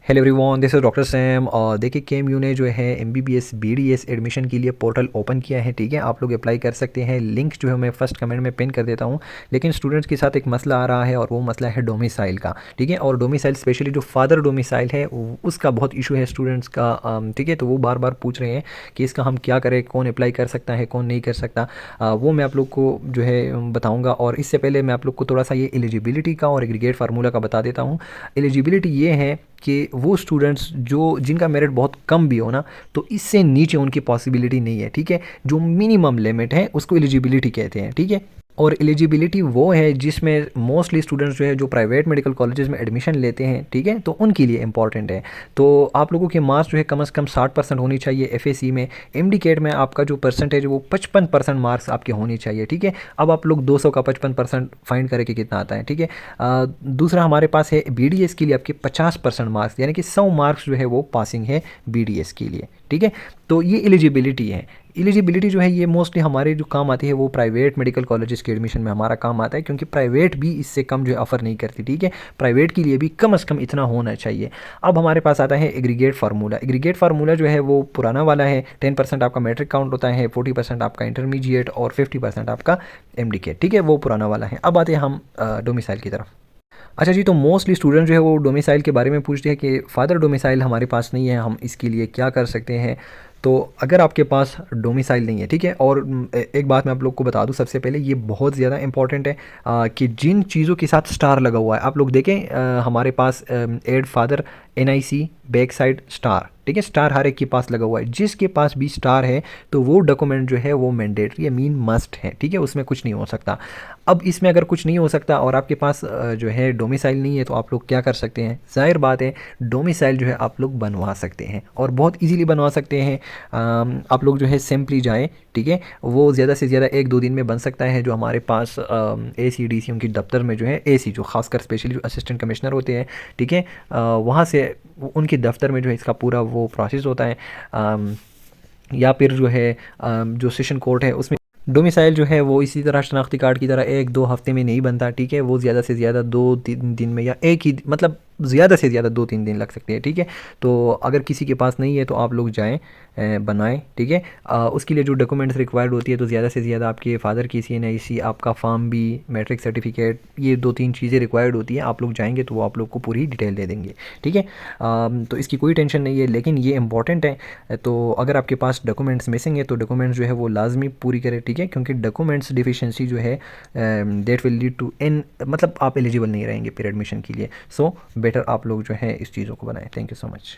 Hello everyone, this is doctor Sam. और देखिए KMU ने जो है एमबीबीएस बीडीएस एडमिशन के लिए पोर्टल ओपन किया है। ठीक है, आप लोग अप्लाई कर सकते हैं। लिंक जो है मैं फर्स्ट कमेंट में पिन कर देता हूँ। लेकिन स्टूडेंट्स के साथ एक मसला आ रहा है और वो मसला है डोमिसाइल का। ठीक है, और डोमिसाइल स्पेशली जो फादर डोमिसाइल है उसका बहुत इशू है स्टूडेंट्स का। ठीक है, तो वो बार बार पूछ रहे हैं कि इसका हम क्या करें, कौन अप्लाई कर सकता है, कौन नहीं कर सकता। वो मैं आप लोग को जो है बताऊँगा। और इससे पहले मैं आप लोग को थोड़ा सा ये एलिजिबिलिटी का और एग्रीगेट फार्मूला का बता देता हूँ। एलिजिबिलिटी ये है कि वो स्टूडेंट्स जो जिनका मेरिट बहुत कम भी हो ना, तो इससे नीचे उनकी पॉसिबिलिटी नहीं है। ठीक है, जो मिनिमम लिमिट है उसको एलिजिबिलिटी कहते हैं। ठीक है, और एलिजिबिलिटी वो है जिसमें मोस्टली स्टूडेंट्स जो है जो प्राइवेट मेडिकल कॉलेजेस में एडमिशन लेते हैं। ठीक है, तो उनके लिए इंपॉर्टेंट है। तो आप लोगों के मार्क्स जो है कम से कम 60% होनी चाहिए एफएसी में। एमडीकेट में आपका जो परसेंटेज है वो 55% मार्क्स आपके होने चाहिए। ठीक है, अब आप लोग 200 का 55% फाइंड करें कि कितना आता है। ठीक है, दूसरा हमारे पास है बीडीएस के लिए आपके 50% मार्क्स, यानी कि 100 मार्क्स जो है वो पासिंग है बीडीएस के लिए। ठीक है, तो ये एलिजिबिलिटी है। एलिजिबिलिटी जो है ये मोस्टली हमारे जो काम आती है वो प्राइवेट मेडिकल कॉलेजेस के एडमिशन में हमारा काम आता है, क्योंकि प्राइवेट भी इससे कम जो है ऑफ़र नहीं करती। ठीक है, प्राइवेट के लिए भी कम से कम इतना होना चाहिए। अब हमारे पास आता है एग्रीगेट फार्मूला। एग्रीगेट फार्मूला जो है वो पुराना वाला है। 10% आपका मैट्रिक काउंट होता है, 40% आपका इंटरमीडिएट और 50% आपका एमडीके। ठीक है, वो पुराना वाला है। अब आते हैं हम डोमिसाइल की तरफ। अच्छा जी, तो मोस्टली स्टूडेंट जो है वो डोमिसाइल के बारे में पूछते हैं कि फ़ादर डोमिसाइल हमारे पास नहीं है, हम इसके लिए क्या कर सकते हैं। तो अगर आपके पास डोमिसाइल नहीं है, ठीक है, और एक बात मैं आप लोग को बता दूं सबसे पहले, ये बहुत ज़्यादा इंपॉर्टेंट है कि जिन चीज़ों के साथ स्टार लगा हुआ है, आप लोग देखें हमारे पास एड फादर एनआईसी बैक साइड स्टार। ठीक है, स्टार हर एक के पास लगा हुआ है। जिसके पास भी स्टार है तो वो डॉक्यूमेंट जो है वो मैंडेटरी है, मीन मस्ट है। ठीक है, उसमें कुछ नहीं हो सकता। अब इसमें अगर कुछ नहीं हो सकता और आपके पास जो है डोमिसाइल नहीं है, तो आप लोग क्या कर सकते हैं। ज़ाहिर बात है, डोमिसाइल जो है आप लोग बनवा सकते हैं और बहुत इजीली बनवा सकते हैं। आप लोग जो है सिंपली जाएं। ठीक है, वो ज़्यादा से ज़्यादा 1-2 दिन में बन सकता है। जो हमारे पास ACDC उनकी दफ्तर में जो है AC जो खासकर स्पेशली जो असिस्टेंट कमिश्नर होते हैं, ठीक है, वहाँ से उनके दफ्तर में जो है इसका पूरा वो प्रोसेस होता है। या फिर जो है जो सेशन कोर्ट है उसमें डोमिसाइल जो है वो इसी तरह शनाख्ती कार्ड की तरह 1-2 हफ्ते में नहीं बनता। ठीक है, वो ज़्यादा से ज़्यादा 2-3 दिन में, या एक ही मतलब ज़्यादा से ज़्यादा 2-3 दिन लग सकते हैं। ठीक है, तो अगर किसी के पास नहीं है तो आप लोग जाएं बनाएं। ठीक है, उसके लिए जो डॉक्यूमेंट्स रिक्वायर्ड होती है तो ज़्यादा से ज़्यादा आपके फादर की CNIC, आपका फार्म बी, मैट्रिक सर्टिफिकेट, ये 2-3 चीज़ें रिक्वायर्ड होती हैं। आप लोग जाएंगे तो वो आप लोग को पूरी डिटेल दे देंगे। ठीक है, तो इसकी कोई टेंशन नहीं है, लेकिन ये इंपॉर्टेंट है। तो अगर आपके पास डॉक्यूमेंट्स मिसिंग है तो डॉक्यूमेंट्स जो है वो लाजमी पूरी करें। ठीक है, क्योंकि डॉक्यूमेंट्स डिफिशिएंसी जो है दैट विल लीड टू इन, मतलब आप एलिजिबल नहीं रहेंगे फिर एडमिशन के लिए। सो बेटर आप लोग जो है इस चीज़ों को बनाएं। Thank you so much.